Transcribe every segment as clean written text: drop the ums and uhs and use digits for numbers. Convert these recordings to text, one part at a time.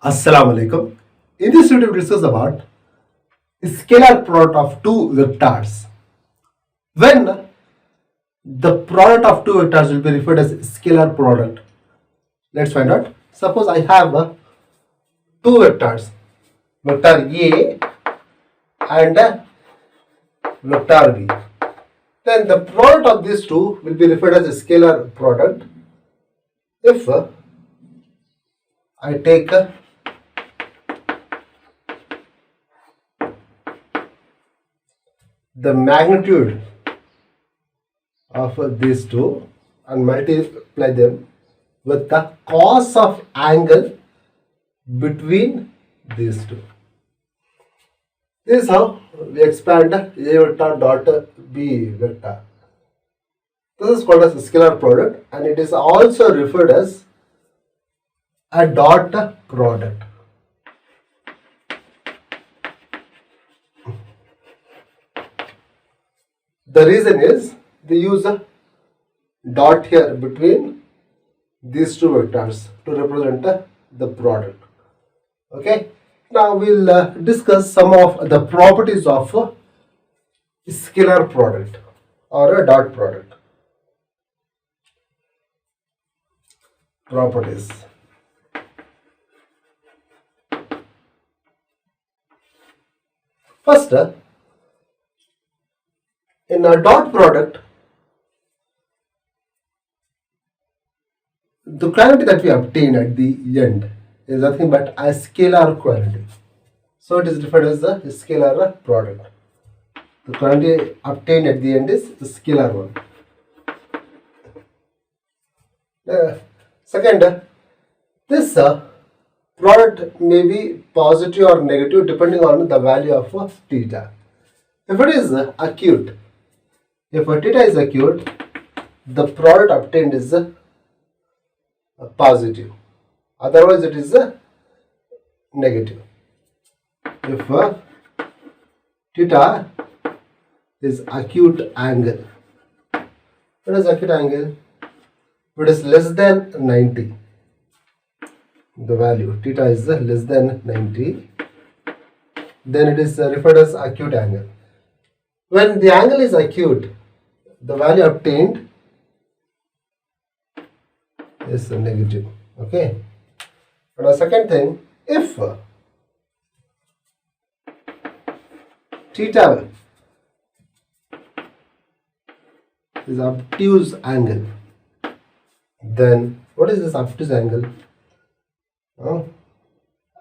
Assalamu alaikum. In this video, we discuss about scalar product of two vectors. When the product of two vectors will be referred as scalar product, let's find out. Suppose I have two vectors, vector A and vector B. Then the product of these two will be referred as a scalar product if I take the magnitude of these two and multiply them with the cos of angle between these two. This is how we expand A vector dot B vector. This is called as a scalar product and it is also referred as a dot product. The reason is we use a dot here between these two vectors to represent the product. Okay. Now we'll discuss some of the properties of a scalar product or a dot product. Properties. First, in a dot product, the quantity that we obtain at the end is nothing but a scalar quantity. So it is referred as the scalar product. The quantity obtained at the end is the scalar one. Second, this product may be positive or negative depending on the value of theta. If it is acute, if theta is acute, the product obtained is positive. Otherwise, it is negative. If theta is acute angle, what is acute angle? It is less than 90. The value theta is less than 90. Then it is referred as acute angle. When the angle is acute, the value obtained is negative. Okay. And the second thing, if theta is obtuse angle, then what is this obtuse angle?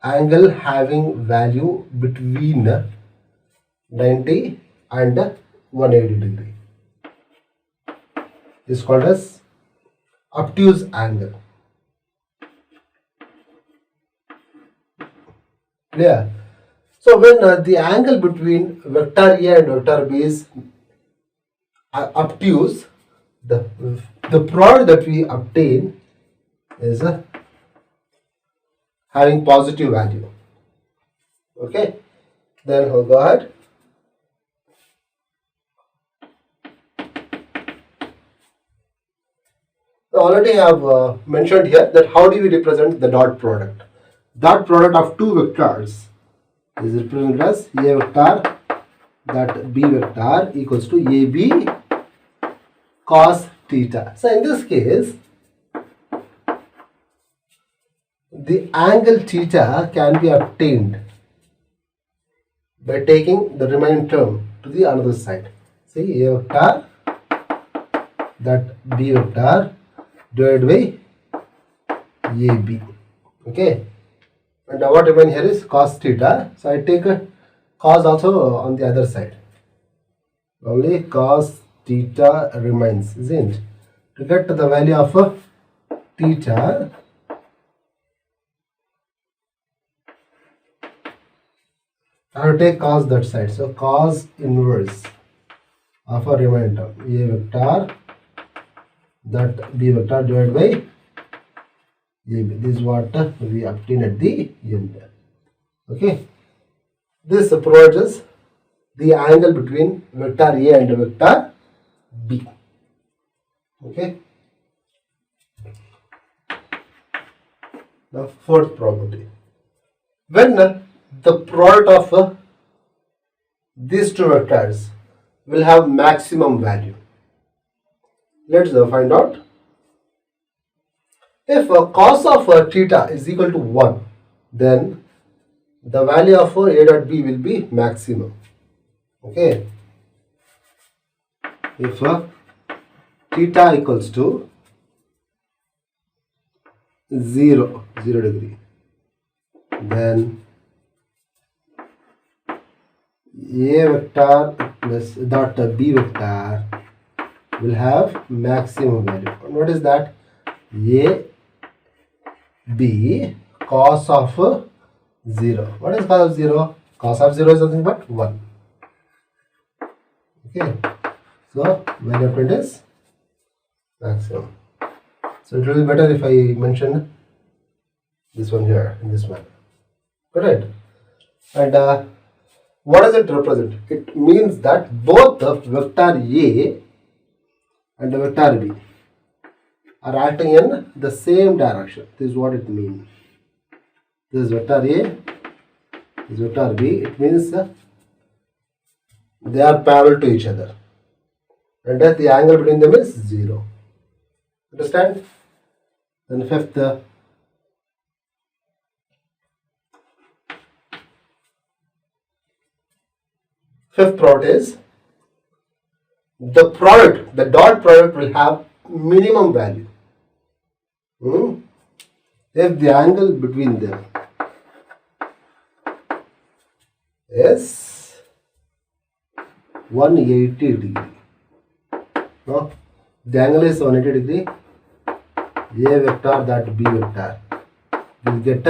Angle having value between 90 and 180 degree is called as obtuse angle. Yeah. So when the angle between vector A and vector B is obtuse, the product that we obtain is having positive value. Okay. Then we'll go ahead. I already have mentioned here that how do we represent the dot product. Dot product of two vectors is represented as A vector that B vector equals to AB cos theta. So in this case, the angle theta can be obtained by taking the remaining term to the another side. See, A vector that B vector divided by AB. Okay. And what remains here is cos theta. So I take a cos also on the other side. Only cos theta remains, isn't it? To get to the value of theta, I will take cos that side. So cos inverse of a remaining term, A vector that B vector divided by AB. This is what we obtain at the end. Okay. This provides us the angle between vector A and vector B. Okay. The fourth property. when the product of these two vectors will have maximum value. Let's find out. If cos of theta is equal to 1, then the value of a dot b will be maximum. Okay. If theta equals to 0 degree, then a vector plus dot b vector will have maximum value. And what is that? A b cos of 0. What is cos of 0? Cos of 0 is nothing but 1. Okay. So value of it is maximum. So it will be better if I mention this one here in this manner. Correct. And what does it represent? It means that both the vector A and the vector B are acting in the same direction. This is what it means. This is vector A, this is vector B. It means they are parallel to each other, and that the angle between them is 0. Understand? Then fifth product is the product, the dot product will have minimum value if the angle between them is 180 degree. No, the angle is 180 degree. A vector that B vector will get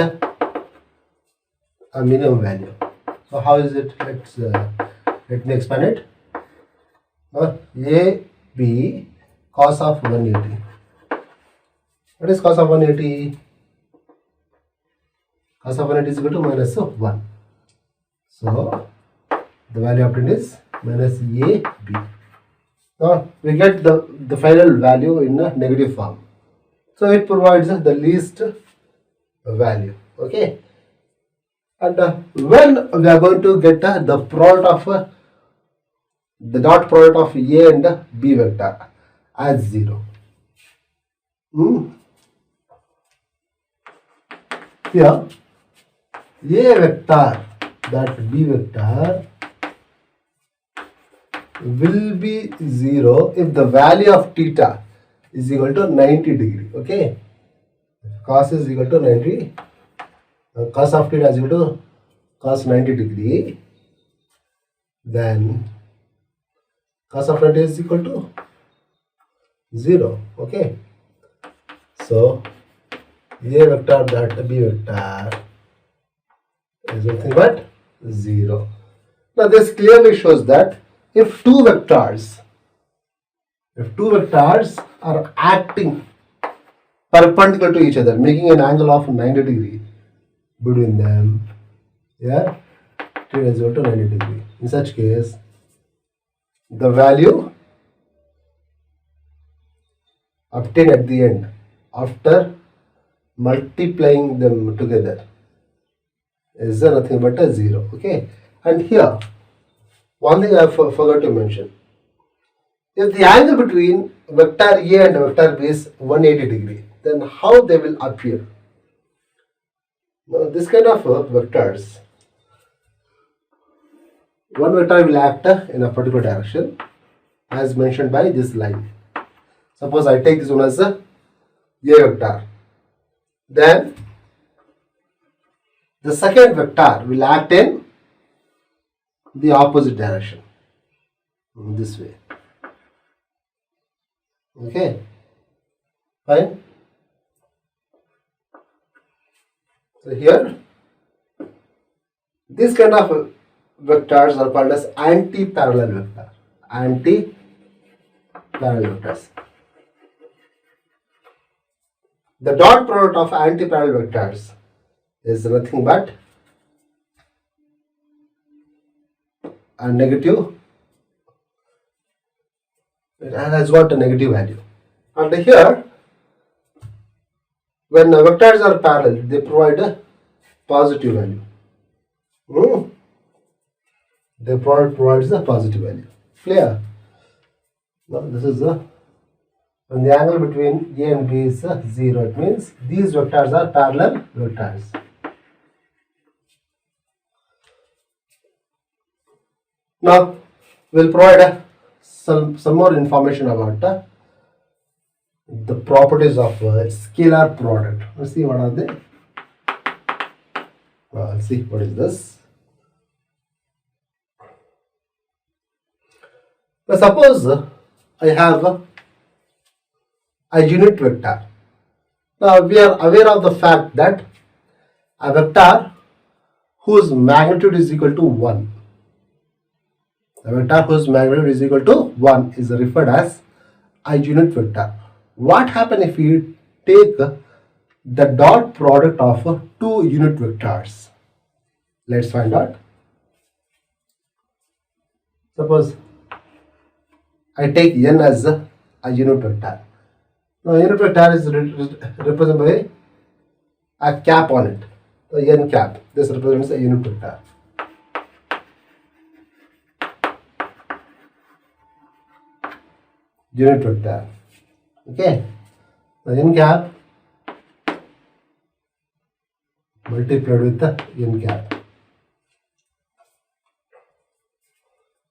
a minimum value. So how is it? Let me expand it. A B cos of 180. What is cos of 180? Cos of 180 is equal to minus of 1. So the value obtained is minus A B. Now we get the final value in a negative form. So it provides the least value. Okay. And when we are going to get the product of the dot product of A and B vector as 0. Here A vector that B vector will be 0 if the value of theta is equal to 90 degree. Okay, cos is equal to 90, cos of theta is equal to cos 90 degree, then cos of 90 is equal to 0. Okay, so A vector that B vector is nothing but 0. Now this clearly shows that if two vectors are acting perpendicular to each other, making an angle of 90 degree between them, yeah, theta is equal to 90 degree. In such case, the value obtained at the end after multiplying them together is nothing but a 0. Okay, and here one thing I forgot to mention. If the angle between vector A and vector B is 180 degree, then how they will appear? Now, this kind of vectors, one vector will act in a particular direction as mentioned by this line. Suppose I take this one as a vector. Then the second vector will act in the opposite direction, this way. Okay, fine. So here, this kind of vectors are called as anti-parallel vector. Anti-parallel vectors. The dot product of anti-parallel vectors is nothing but a negative. It has got a negative value. And here, when vectors are parallel, they provide positive value. The product provides a positive value. Clear? Now this is when the angle between A and B is 0, it means these vectors are parallel vectors. Now we'll provide some more information about the properties of scalar product. Let's see what are they. Let's see what is this. Now suppose I have a unit vector. Now we are aware of the fact that a vector whose magnitude is equal to 1. A vector whose magnitude is equal to 1 is referred as a unit vector. What happens if we take the dot product of two unit vectors? Let's find out. Suppose I take n as a unit vector. Now unit vector is represented by a cap on it. So n cap. This represents a unit vector. Unit vector. Okay. The n cap multiplied with the n cap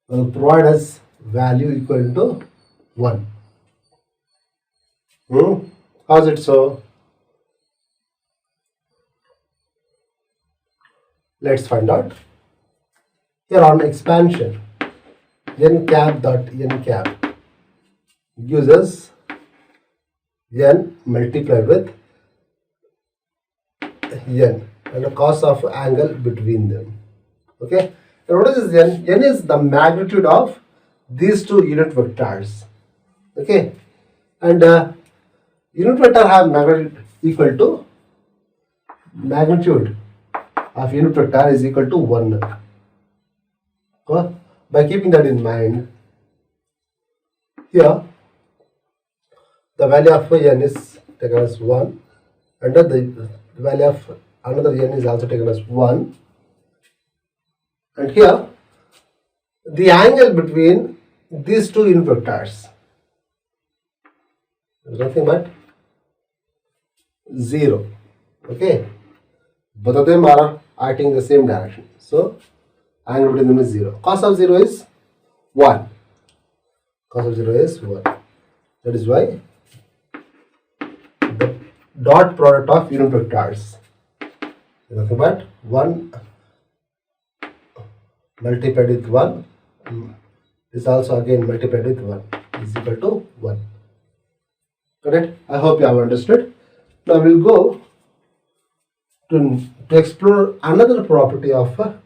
will provide us value equal to 1. How is it so? Let's find out. Here on expansion, n cap dot n cap gives us n multiplied with n and the cos of angle between them. Okay. And what is this n? N is the magnitude of these two unit vectors. Okay. And unit vector have magnitude equal to magnitude of unit vector is equal to 1. By keeping that in mind, here the value of n is taken as 1 and the value of another n is also taken as 1, and here the angle between these two unit vectors is nothing but 0. Okay, both of them are acting in the same direction, so angle between them is 0. Cos of 0 is 1. Cos of 0 is 1. That is why the dot product of unit vectors is nothing but 1 multiplied with 1 is also again multiplied with 1 is equal to 1. Correct? I hope you have understood. Now we'll go to explore another property of a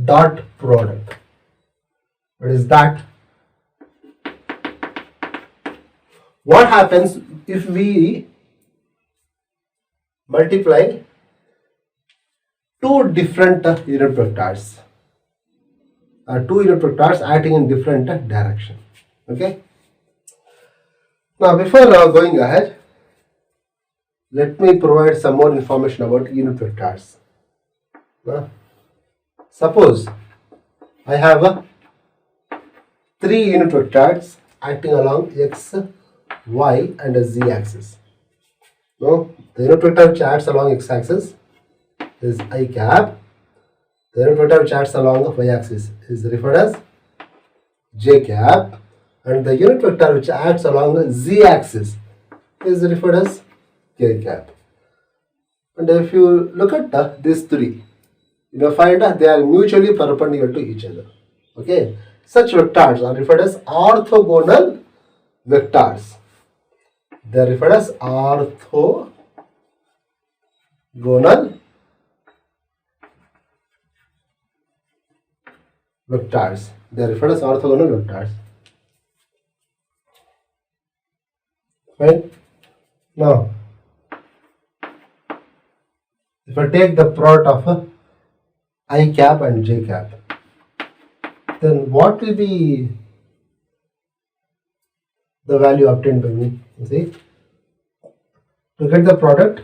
dot product. What is that? What happens if we multiply two different unit vectors? Two unit vectors acting in different direction. Okay. Now before going ahead, let me provide some more information about unit vectors. Suppose I have three unit vectors acting along x, y and a z axis. Now the unit vector which acts along x axis is I cap. The unit vector which acts along the y axis is referred as j cap, and the unit vector which acts along the z axis is referred as k cap. And if you look at these three, you will find that they are mutually perpendicular to each other. Okay, such vectors are referred as orthogonal vectors. They are referred as orthogonal vectors. They are referred as orthogonal vectors. Right? Now, if I take the product of I cap and j cap, then what will be the value obtained by me? You see, to get the product,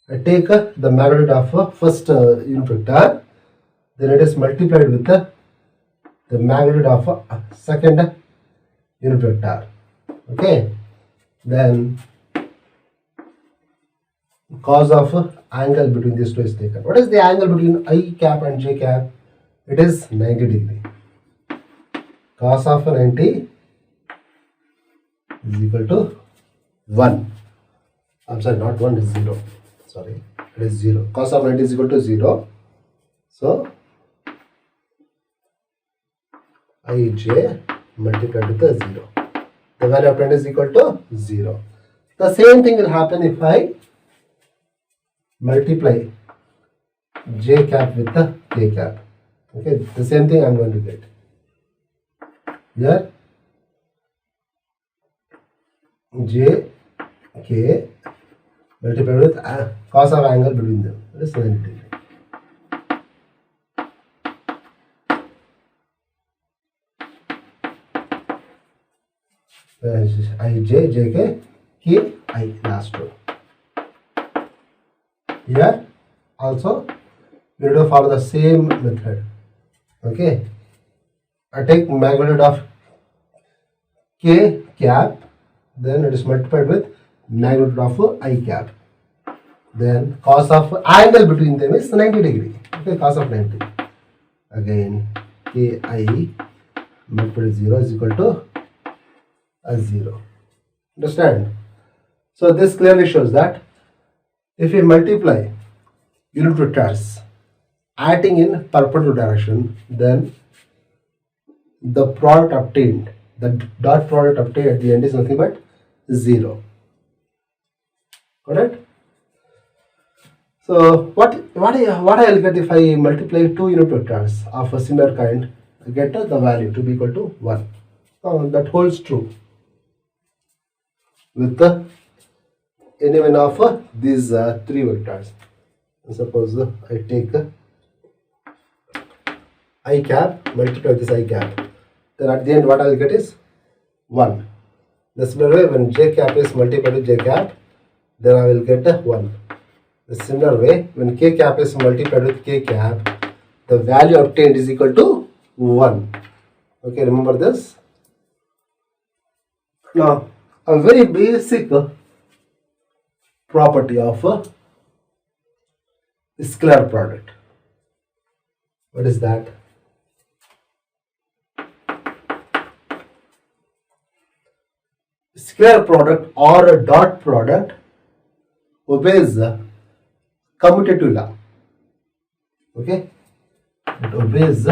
I take the magnitude of first unit vector, then it is multiplied with the magnitude of second unit vector. Okay, then cos of angle between these two is taken. What is the angle between I cap and j cap? It is 90 degree. Cos of 90 is equal to 1. I'm sorry, not 1, is 0. Sorry, it is 0. Cos of 90 is equal to 0. So, Ij multiplied with the 0. The value of 10 is equal to 0. The same thing will happen if I multiply j cap with the k cap. Okay, the same thing I am going to get. Here, j k multiplied with cos of angle between them. That is 90 degree. I j j k k I last row. Here also we need to follow the same method. Okay, I take magnitude of k cap, then it is multiplied with magnitude of I cap. Then cos of angle between them is 90 degree. Okay, cos of 90. Again, ki multiplied with 0 is equal to a 0. Understand? So this clearly shows that if we multiply unit vectors acting in perpendicular direction, then the product obtained, the dot product obtained at the end is nothing but 0. Correct? So what I will get if I multiply two unit vectors of a similar kind? I get the value to be equal to 1. That holds true with any one of these three vectors. Suppose I take I cap, multiply this I cap, then at the end what I will get is 1. The similar way, when j cap is multiplied with j cap, then I will get 1. The similar way, when k cap is multiplied with k cap, the value obtained is equal to 1. Okay, remember this? Now, a very basic property of a scalar product. What is that? Scalar product or a dot product obeys commutative law. Okay, it obeys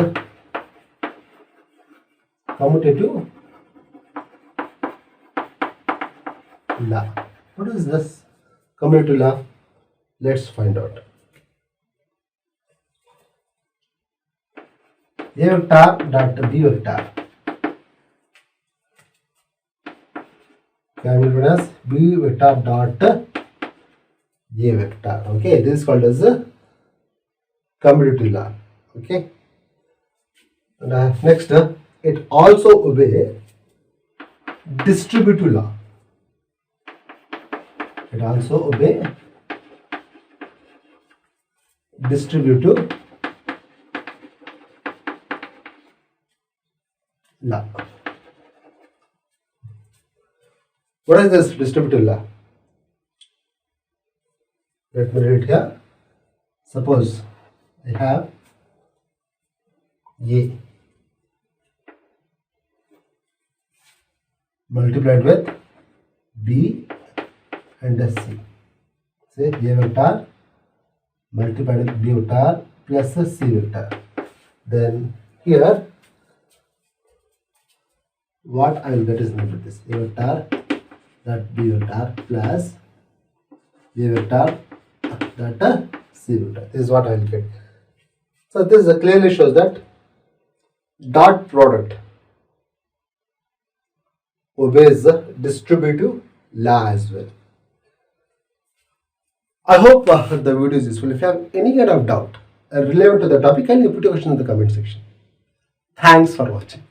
commutative law. What is this commutative law? Let's find out. A vector dot b vector can be written as b vector dot a vector. Okay, this is called as a commutative law. Okay, and next it also obeys distributive law. It also obeys distributive law. What is this distributive law? Let me read here. Suppose I have A multiplied with B and C. Say A vector multiplied with B vector plus C vector. Then here what I will get is nothing but this A vector that B vector plus A vector that C vector. This is what I will get. So this clearly shows that dot product obeys the distributive law as well. I hope the video is useful. If you have any kind of doubt relevant to the topic, kindly put your question in the comment section. Thanks for watching.